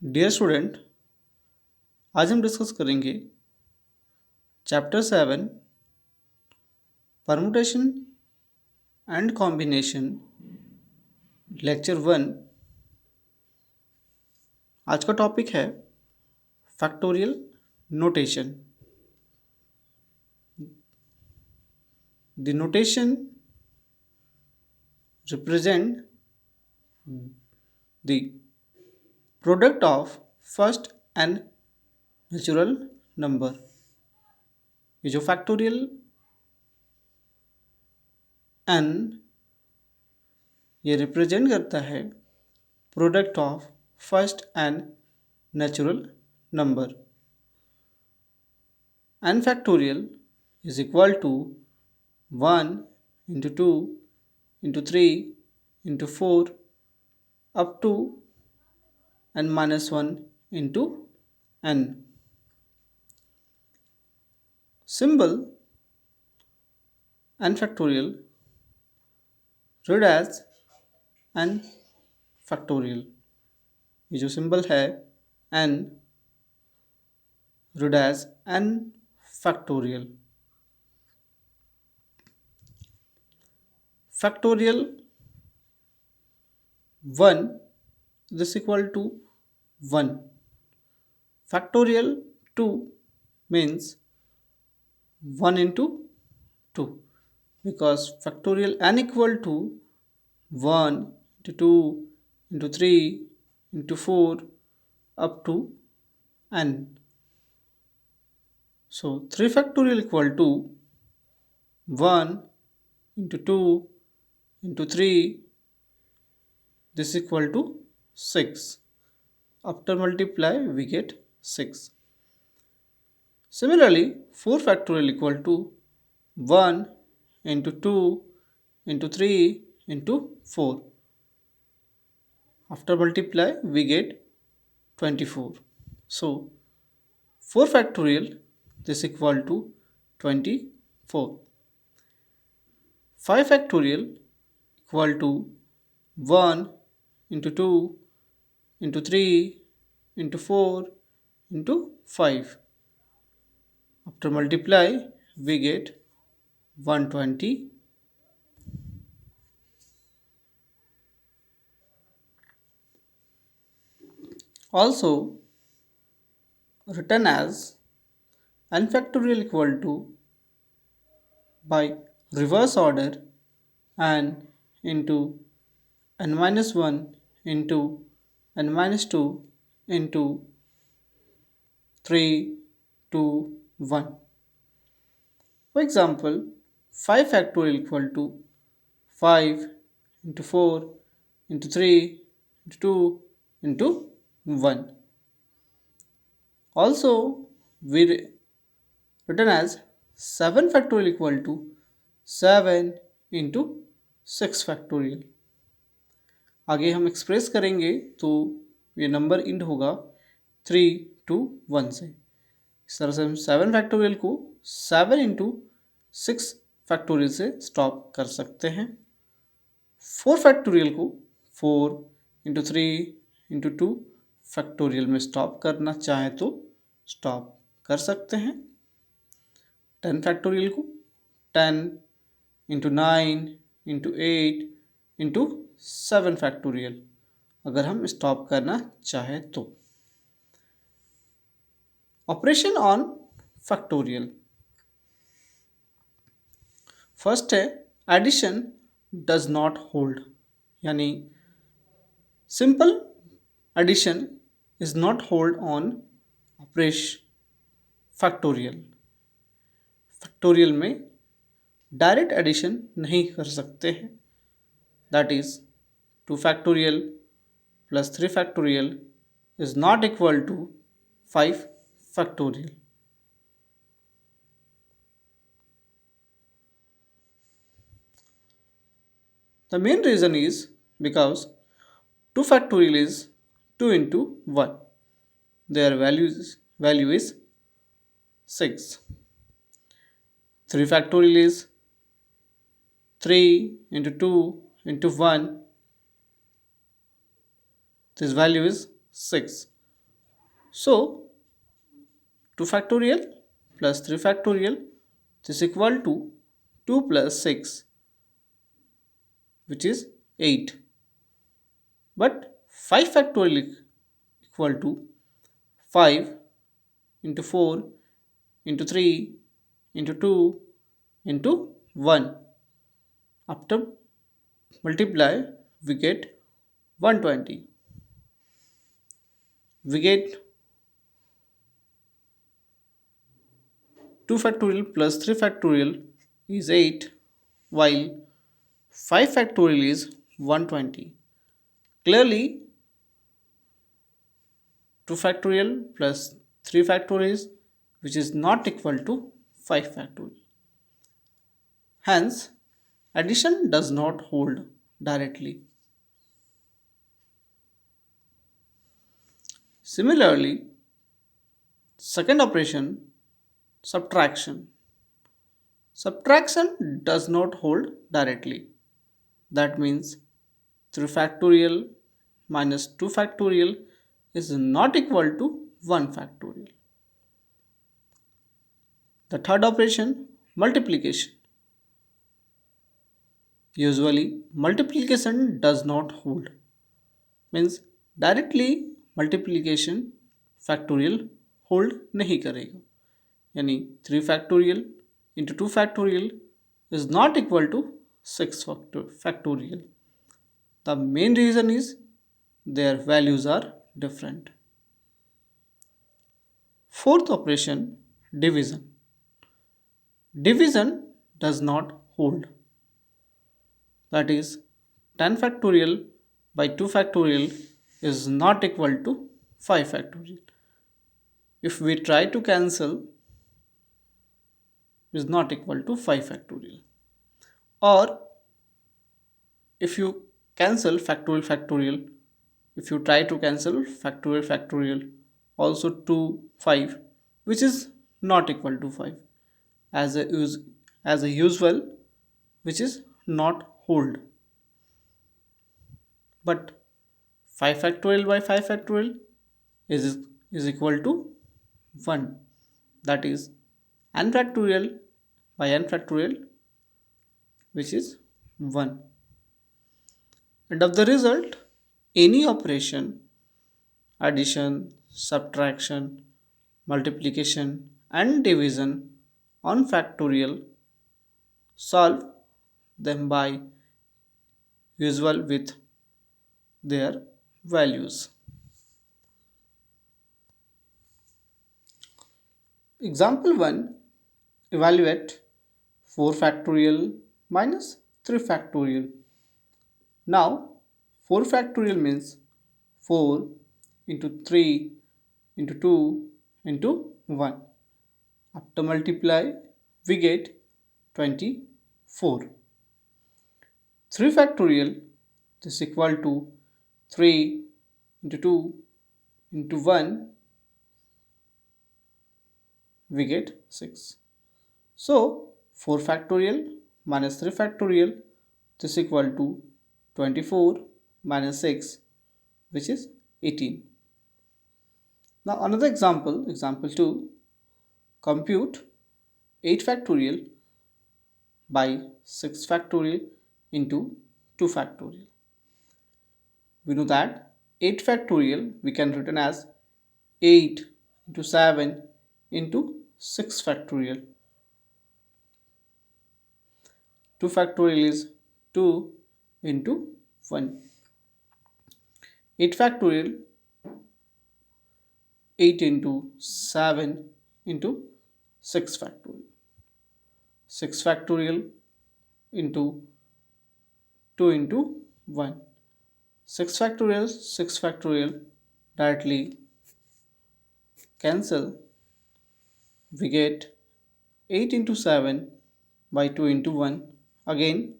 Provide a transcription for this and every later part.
Dear student, आज हम discuss करेंगे chapter 7 permutation and combination lecture 1। आज का टॉपिक है factorial notation. The notation represent the product of first and natural number. ये जो फैक्टोरियल एन ये रिप्रेजेंट करता है product of first and natural number. n factorial is equal to 1 into 2 into 3 into 4 up to n minus 1 into n. Symbol n factorial read as n factorial। ये जो symbol है n read as n factorial। Factorial 1 is equal to 1. Factorial 2 means 1 into 2, because factorial n equal to 1 into 2 into 3 into 4 up to n. So 3 factorial equal to 1 into 2 into 3, this equal to 6. After multiply we get 6. Similarly 4 factorial equal to 1 into 2 into 3 into 4. After multiply we get 24. So 4 factorial, this equal to 24. 5 factorial equal to 1 into 2 into 3 into 4 into 5. After multiply we get 120. Also written as n factorial equal to, by reverse order, n into n minus 1 into n minus 2 into 3 2 1. For example, 5 factorial equal to 5 into 4 into 3 into 2 into 1. Also we written as 7 factorial equal to 7 into 6 factorial। आगे हम express करेंगे तो ये number end होगा 3 to 1 से। इस तरह से हम 7 फैक्टोरियल को 7 इंटू 6 फैक्टोरियल से स्टॉप कर सकते हैं। 4 फैक्टोरियल को 4 इंटू 3 इंटू 2 फैक्टोरियल में स्टॉप करना चाहें तो स्टॉप कर सकते हैं। 10 फैक्टोरियल को 10 इंटू 9 इंटू 8 इंटू 7 फैक्टोरियल अगर हम स्टॉप करना चाहें तो। Operation on factorial. फर्स्ट है एडिशन डज नॉट होल्ड, यानी simple addition is not hold on operation factorial. Factorial में डायरेक्ट एडिशन नहीं कर सकते हैं। That is 2 factorial plus 3 factorial is not equal to 5 factorial. The main reason is because 2 factorial is 2 into 1. Their value is 6. 3 factorial is 3 into 2 into 1. This value is 6. So 2 factorial plus 3 factorial is equal to 2 plus 6, which is 8. But 5 factorial equal to 5 into 4 into 3 into 2 into 1. After multiply, we get 120. We get 2 factorial plus 3 factorial is 8, while 5 factorial is 120. Clearly, 2 factorial plus 3 factorial is, which is not equal to 5 factorial. Hence, addition does not hold directly. Similarly, second operation, subtraction. Subtraction does not hold directly. That means 3 factorial minus 2 factorial is not equal to 1 factorial. The third operation, multiplication. Usually, multiplication does not hold. Means directly multiplication factorial hold नहीं करेगा. यानी 3 factorial into 2 factorial is not equal to 6 factorial. The main reason is their values are different. Fourth operation, division. Division does not hold. That is 10 factorial by 2 factorial is not equal to 5 factorial. If we try to cancel, is not equal to 5 factorial. Or if you cancel factorial factorial, if you try to cancel factorial factorial also to 5, which is not equal to 5 as a usual, which is not hold. But 5 factorial by 5 factorial is equal to 1. That is n factorial by n factorial, which is 1. And of the result, any operation, addition, subtraction, multiplication and division on factorial, solve them by usual with their values. Example 1, evaluate 4 factorial minus 3 factorial. Now 4 factorial means 4 into 3 into 2 into 1. After multiply, we get 24. 3 factorial is equal to 3 into 2 into 1, we get 6. So 4 factorial minus 3 factorial is equal to 24 minus 6, which is 18. Now another example, example 2, compute 8 factorial by 6 factorial into 2 factorial. We know that 8 factorial we can written as 8 into 7 into 6 factorial. 2 factorial is 2 into 1. 8 factorial, 8 into 7 into 6 factorial. 6 factorial into 2 into 1. 6 factorial directly cancel. We get 8 into 7 by 2 into 1. Again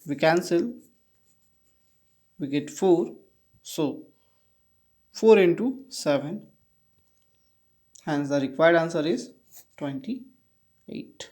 we cancel, we get 4. So 4 into 7. Hence the required answer is 28.